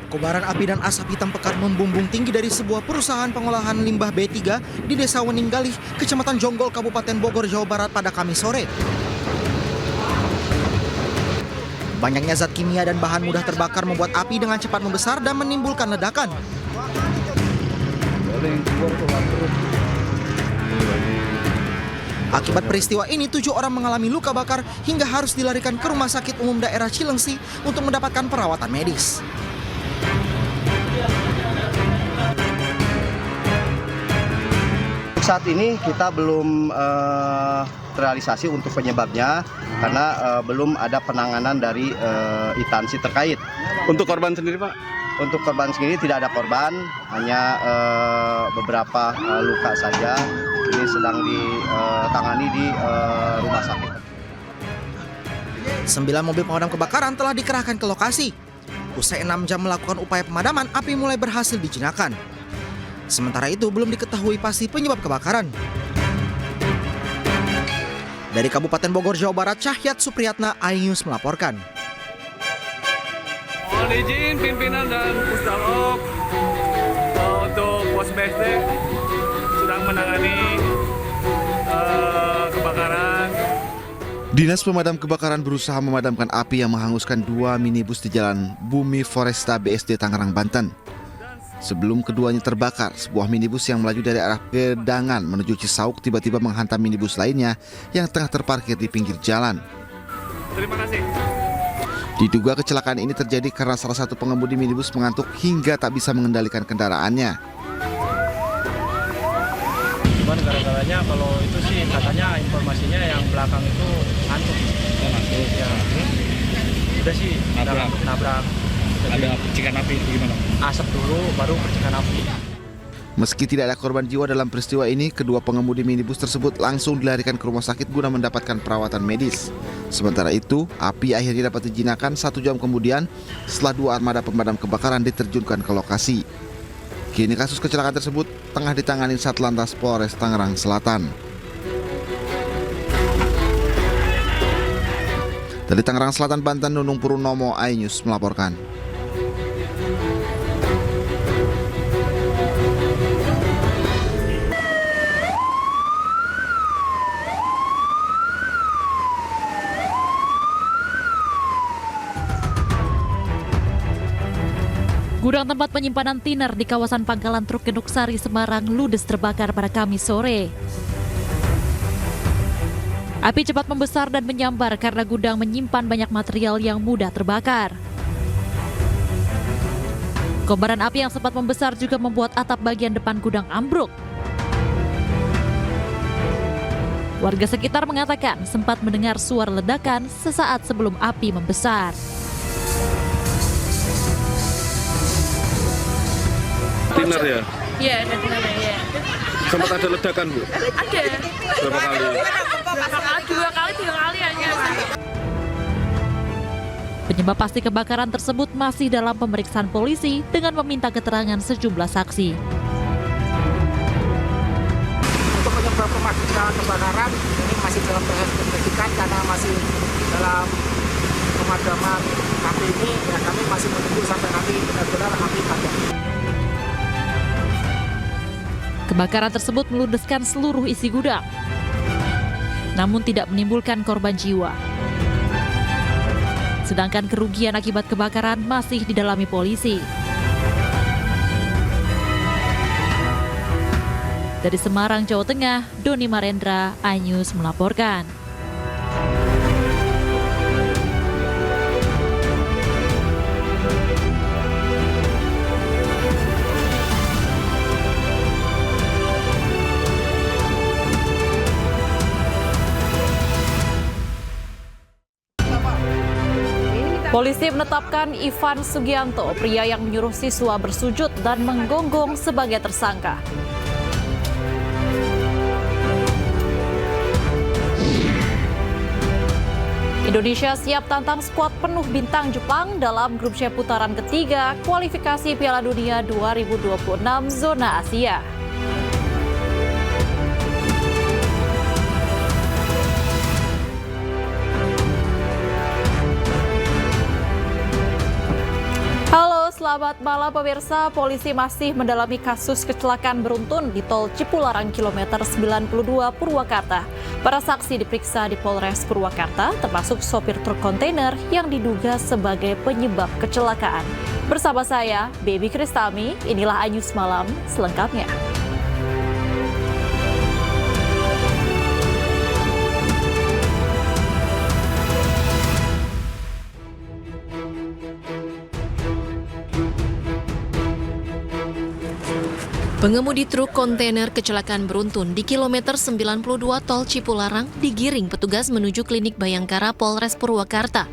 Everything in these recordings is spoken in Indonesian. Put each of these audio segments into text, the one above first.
Kobaran api dan asap hitam pekat membumbung tinggi dari sebuah perusahaan pengolahan limbah B3 di Desa Weninggalih, Kecamatan Jonggol, Kabupaten Bogor, Jawa Barat pada Kamis sore. Banyaknya zat kimia dan bahan mudah terbakar membuat api dengan cepat membesar dan menimbulkan ledakan. Akibat peristiwa ini, 7 orang mengalami luka bakar hingga harus dilarikan ke Rumah Sakit Umum Daerah Cilengsi untuk mendapatkan perawatan medis. Saat ini kita belum terrealisasi untuk penyebabnya karena belum ada penanganan dari instansi terkait. Untuk korban sendiri, Pak? Untuk korban sendiri tidak ada korban, hanya beberapa luka saja. Ini sedang ditangani di rumah sakit. 9 mobil pemadam kebakaran telah dikerahkan ke lokasi. Usai 6 jam melakukan upaya pemadaman, api mulai berhasil dijinakan. Sementara itu belum diketahui pasti penyebab kebakaran. Dari Kabupaten Bogor, Jawa Barat, Cahyat Supriyatna, iNews melaporkan. Mohon izin pimpinan dan Pusdalop untuk Pos BSD sedang menangani kebakaran. Dinas Pemadam Kebakaran berusaha memadamkan api yang menghanguskan 2 minibus di Jalan Bumi Foresta BSD Tangerang, Banten. Sebelum keduanya terbakar, sebuah minibus yang melaju dari arah Gedangan menuju Cisauk tiba-tiba menghantam minibus lainnya yang tengah terparkir di pinggir jalan. Terima kasih. Diduga kecelakaan ini terjadi karena salah satu pengemudi minibus mengantuk hingga tak bisa mengendalikan kendaraannya. Cuman gara-garanya kalau itu sih katanya informasinya yang belakang itu ngantuk. Ya. Udah sih nabrak. Ada percikan api gimana? Asap dulu baru percikan api. Meski tidak ada korban jiwa dalam peristiwa ini, kedua pengemudi minibus tersebut langsung dilarikan ke rumah sakit guna mendapatkan perawatan medis. Sementara itu, api akhirnya dapat dijinakan 1 jam kemudian setelah 2 armada pemadam kebakaran diterjunkan ke lokasi. Kini kasus kecelakaan tersebut tengah ditangani Satlantas Polres Tangerang Selatan. Dari Tangerang Selatan, Banten, Nunung Purnomo, iNews melaporkan. Gudang tempat penyimpanan tiner di kawasan Pangkalan Truk Genduksari, Semarang ludes terbakar pada Kamis sore. Api cepat membesar dan menyambar karena gudang menyimpan banyak material yang mudah terbakar. Kobaran api yang sempat membesar juga membuat atap bagian depan gudang ambruk. Warga sekitar mengatakan sempat mendengar suara ledakan sesaat sebelum api membesar. Tiner ya? Iya, ada tinernya ya. Sempat ada ledakan, Bu? Ada. Berapa kali? Dua kali, 3 kali aja. Penyebab pasti kebakaran tersebut masih dalam pemeriksaan polisi dengan meminta keterangan sejumlah saksi. Untuk penyebab kebakaran ini masih dalam proses penyelidikan karena masih dalam pemadaman api ini, ya kami masih menunggu sampai nanti benar-benar api padam. Kebakaran tersebut meludeskan seluruh isi gudang, namun tidak menimbulkan korban jiwa. Sedangkan kerugian akibat kebakaran masih didalami polisi. Dari Semarang, Jawa Tengah, Doni Marendra, iNews melaporkan. Polisi menetapkan Ivan Sugianto, pria yang menyuruh siswa bersujud dan menggonggong sebagai tersangka. Indonesia siap tantang skuad penuh bintang Jepang dalam grup C putaran ketiga kualifikasi Piala Dunia 2026 zona Asia. selamat malam pemirsa. Polisi masih mendalami kasus kecelakaan beruntun di Tol Cipularang kilometer 92 Purwakarta. Para saksi diperiksa di Polres Purwakarta, termasuk sopir truk kontainer yang diduga sebagai penyebab kecelakaan. Bersama saya, Baby Kristami, inilah Anyus Malam selengkapnya. Pengemudi truk kontainer kecelakaan beruntun di kilometer 92 Tol Cipularang digiring petugas menuju klinik Bayangkara Polres Purwakarta.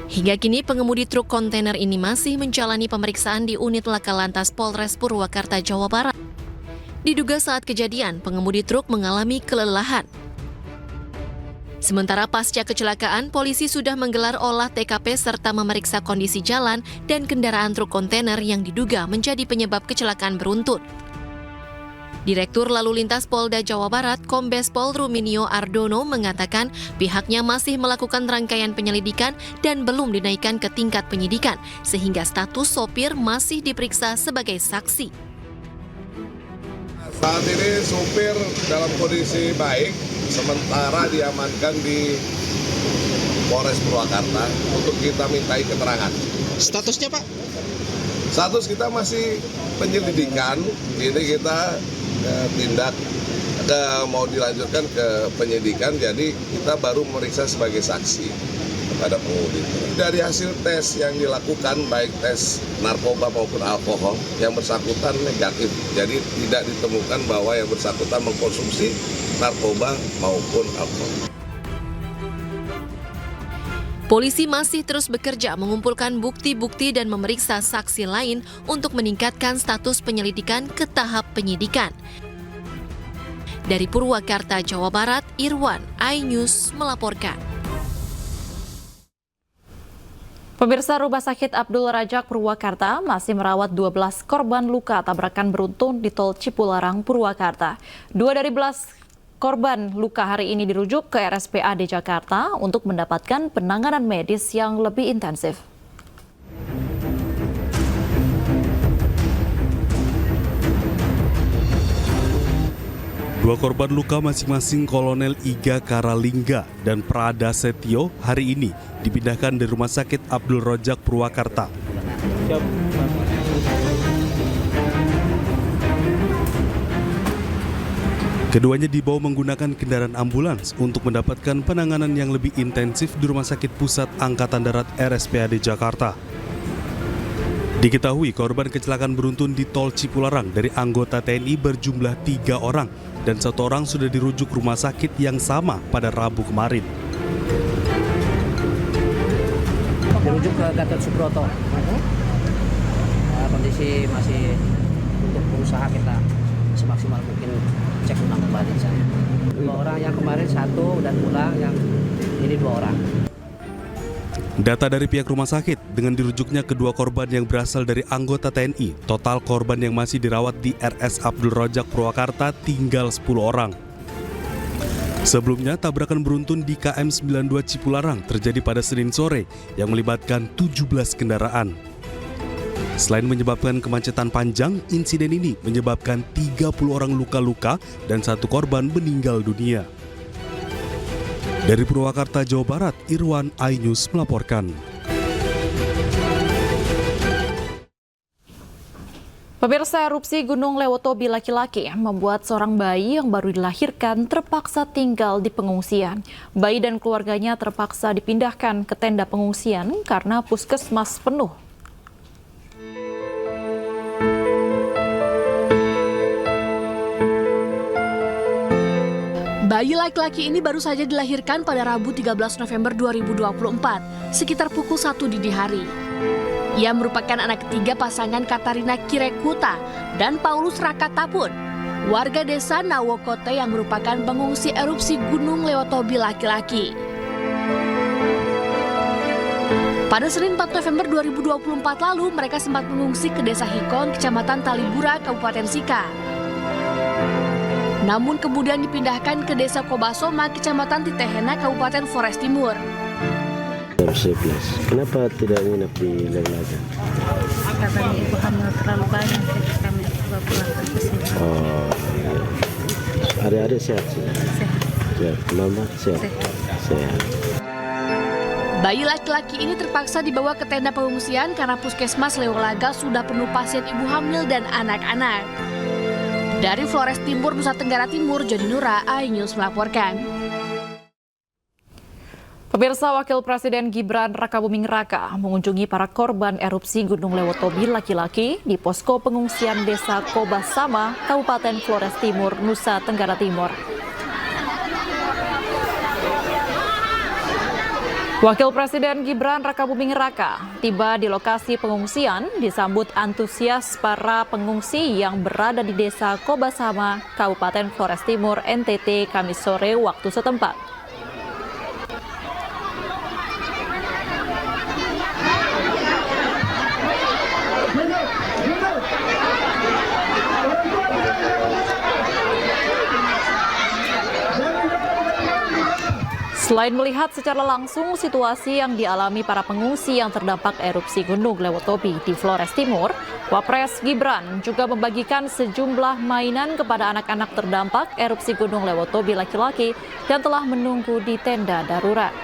Hingga kini pengemudi truk kontainer ini masih menjalani pemeriksaan di unit Laka Lantas Polres Purwakarta, Jawa Barat. Diduga saat kejadian, pengemudi truk mengalami kelelahan. Sementara pasca kecelakaan, polisi sudah menggelar olah TKP serta memeriksa kondisi jalan dan kendaraan truk kontainer yang diduga menjadi penyebab kecelakaan beruntun. Direktur Lalu Lintas Polda Jawa Barat, Kombes Pol Ruminio Ardono mengatakan pihaknya masih melakukan rangkaian penyelidikan dan belum dinaikkan ke tingkat penyidikan, sehingga status sopir masih diperiksa sebagai saksi. Saat ini supir dalam kondisi baik, sementara diamankan di Polres Purwakarta untuk kita mintai keterangan. Statusnya Pak? Status kita masih penyelidikan, ini kita tindak mau dilanjutkan ke penyidikan, jadi kita baru memeriksa sebagai saksi kepada pengemudi. Dari hasil tes yang dilakukan, baik tes narkoba maupun alkohol, yang bersangkutan negatif. Jadi tidak ditemukan bahwa yang bersangkutan mengkonsumsi narkoba maupun alkohol. Polisi masih terus bekerja mengumpulkan bukti-bukti dan memeriksa saksi lain untuk meningkatkan status penyelidikan ke tahap penyidikan. Dari Purwakarta, Jawa Barat, Irwan, iNews melaporkan. Pemirsa, Rumah Sakit Abdul Rajak Purwakarta masih merawat 12 korban luka tabrakan beruntun di Tol Cipularang, Purwakarta. 2 dari 11 korban luka hari ini dirujuk ke RSPAD Jakarta untuk mendapatkan penanganan medis yang lebih intensif. Dua korban luka masing-masing Kolonel Iga Karalingga dan Prada Setio hari ini dipindahkan dari Rumah Sakit Abdul Rajak Purwakarta. Keduanya dibawa menggunakan kendaraan ambulans untuk mendapatkan penanganan yang lebih intensif di Rumah Sakit Pusat Angkatan Darat RSPAD Jakarta. Diketahui korban kecelakaan beruntun di Tol Cipularang dari anggota TNI berjumlah 3 orang dan 1 orang sudah dirujuk rumah sakit yang sama pada Rabu kemarin. Dirujuk ke Gatot Subroto. Kondisi masih untuk berusaha kita semaksimal mungkin cek ulang kembali saya. 2 orang yang kemarin 1 dan pulang, yang ini 2 orang. Data dari pihak rumah sakit, dengan dirujuknya kedua korban yang berasal dari anggota TNI, total korban yang masih dirawat di RS Abdul Rajak Purwakarta tinggal 10 orang. Sebelumnya, tabrakan beruntun di KM 92 Cipularang terjadi pada Senin sore yang melibatkan 17 kendaraan. Selain menyebabkan kemacetan panjang, insiden ini menyebabkan 30 orang luka-luka dan 1 korban meninggal dunia. Dari Purwakarta, Jawa Barat, Irwan, iNews melaporkan. Pemirsa, erupsi Gunung Lewotobi laki-laki membuat seorang bayi yang baru dilahirkan terpaksa tinggal di pengungsian. Bayi dan keluarganya terpaksa dipindahkan ke tenda pengungsian karena puskesmas penuh. Bayi laki-laki ini baru saja dilahirkan pada Rabu 13 November 2024, sekitar pukul 1 dini hari. Ia merupakan anak ketiga pasangan Katarina Kirekuta dan Paulus Rakatapun, warga desa Nawokote yang merupakan pengungsi erupsi Gunung Lewotobi laki-laki. Pada Senin 4 November 2024 lalu, mereka sempat mengungsi ke Desa Hikon, Kecamatan Talibura, Kabupaten Sika. Namun kemudian dipindahkan ke Desa Kobasoma, Kecamatan Titehena, Kabupaten Flores Timur. Jam 11. Kenapa tidak nginep di Lewlaga? Katanya ibu hamil terlalu banyak, jadi kami coba pulang ke sini. Oh, iya. Adik-adik sehat sih? Sehat. Mama sehat? Sehat. Bayi laki-laki ini terpaksa dibawa ke tenda pengungsian karena puskesmas Lewlaga sudah penuh pasien ibu hamil dan anak-anak. Dari Flores Timur, Nusa Tenggara Timur, Joni Nura, iNews melaporkan. Pemirsa, Wakil Presiden Gibran Rakabuming Raka mengunjungi para korban erupsi Gunung Lewotobi laki-laki di posko pengungsian Desa Kobasama, Kabupaten Flores Timur, Nusa Tenggara Timur. Wakil Presiden Gibran Rakabuming Raka tiba di lokasi pengungsian disambut antusias para pengungsi yang berada di Desa Kobasama, Kabupaten Flores Timur, NTT, Kamis sore waktu setempat. Selain melihat secara langsung situasi yang dialami para pengungsi yang terdampak erupsi Gunung Lewotobi di Flores Timur, Wapres Gibran juga membagikan sejumlah mainan kepada anak-anak terdampak erupsi Gunung Lewotobi laki-laki yang telah menunggu di tenda darurat.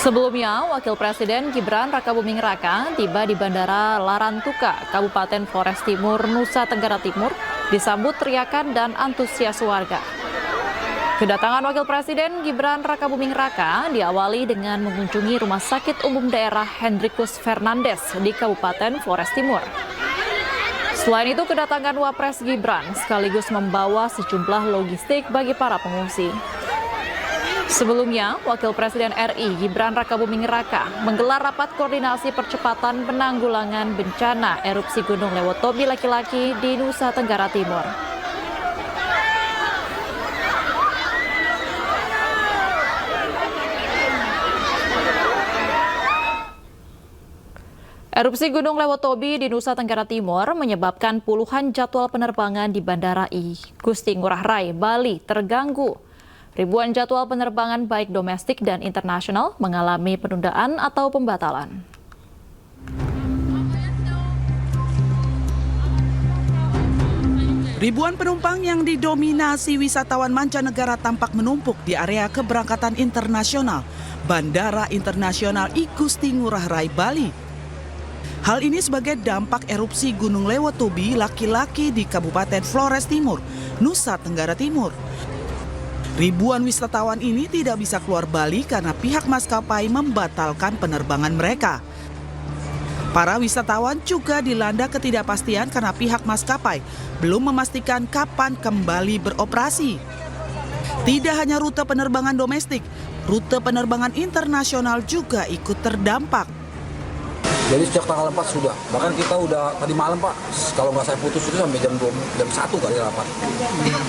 Sebelumnya, Wakil Presiden Gibran Rakabuming Raka tiba di Bandara Larantuka, Kabupaten Flores Timur, Nusa Tenggara Timur, disambut teriakan dan antusias warga. Kedatangan Wakil Presiden Gibran Rakabuming Raka diawali dengan mengunjungi Rumah Sakit Umum Daerah Hendrikus Fernandes di Kabupaten Flores Timur. Selain itu, kedatangan Wapres Gibran sekaligus membawa sejumlah logistik bagi para pengungsi. Sebelumnya, Wakil Presiden RI Gibran Rakabuming Raka menggelar rapat koordinasi percepatan penanggulangan bencana erupsi Gunung Lewotobi laki-laki di Nusa Tenggara Timur. Erupsi Gunung Lewotobi di Nusa Tenggara Timur menyebabkan puluhan jadwal penerbangan di Bandara I Gusti Ngurah Rai, Bali terganggu. Ribuan jadwal penerbangan baik domestik dan internasional mengalami penundaan atau pembatalan. Ribuan penumpang yang didominasi wisatawan mancanegara tampak menumpuk di area keberangkatan internasional Bandara Internasional I Gusti Ngurah Rai, Bali. Hal ini sebagai dampak erupsi Gunung Lewotobi laki-laki di Kabupaten Flores Timur, Nusa Tenggara Timur. Ribuan wisatawan ini tidak bisa keluar Bali karena pihak maskapai membatalkan penerbangan mereka. Para wisatawan juga dilanda ketidakpastian karena pihak maskapai belum memastikan kapan kembali beroperasi. Tidak hanya rute penerbangan domestik, rute penerbangan internasional juga ikut terdampak. Jadi sejak tanggal 4 sudah, bahkan kita udah tadi malam Pak, kalau nggak saya putus itu sampai jam 1 kali rapat.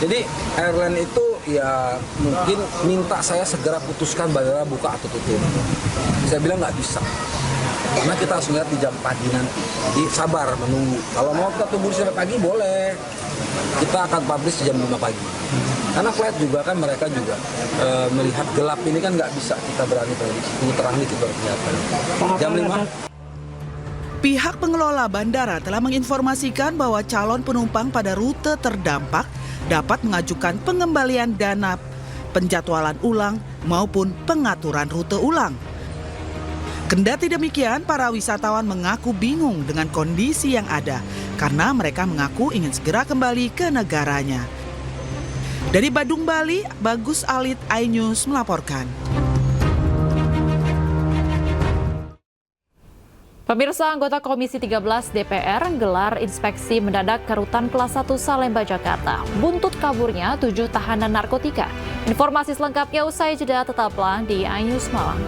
Jadi airline itu ya mungkin minta saya segera putuskan bandara buka atau tutup. Saya bilang nggak bisa, karena kita harus lihat di jam pagi nanti. Jadi sabar menunggu, kalau mau kita tunggu sampai pagi boleh, kita akan publish jam 5 pagi. Karena flight juga kan mereka juga melihat gelap ini kan nggak bisa kita berani prediksi, tunggu terang dikit baru kelihatan. Jam 5. Pihak pengelola bandara telah menginformasikan bahwa calon penumpang pada rute terdampak dapat mengajukan pengembalian dana penjadwalan ulang maupun pengaturan rute ulang. Kendati demikian, para wisatawan mengaku bingung dengan kondisi yang ada karena mereka mengaku ingin segera kembali ke negaranya. Dari Badung, Bali, Bagus Alit, iNews melaporkan. Pemirsa, anggota Komisi 13 DPR gelar inspeksi mendadak ke Rutan Kelas 1 Salemba, Jakarta. Buntut kaburnya 7 tahanan narkotika. Informasi selengkapnya usai jeda, tetaplah di iNews Malang.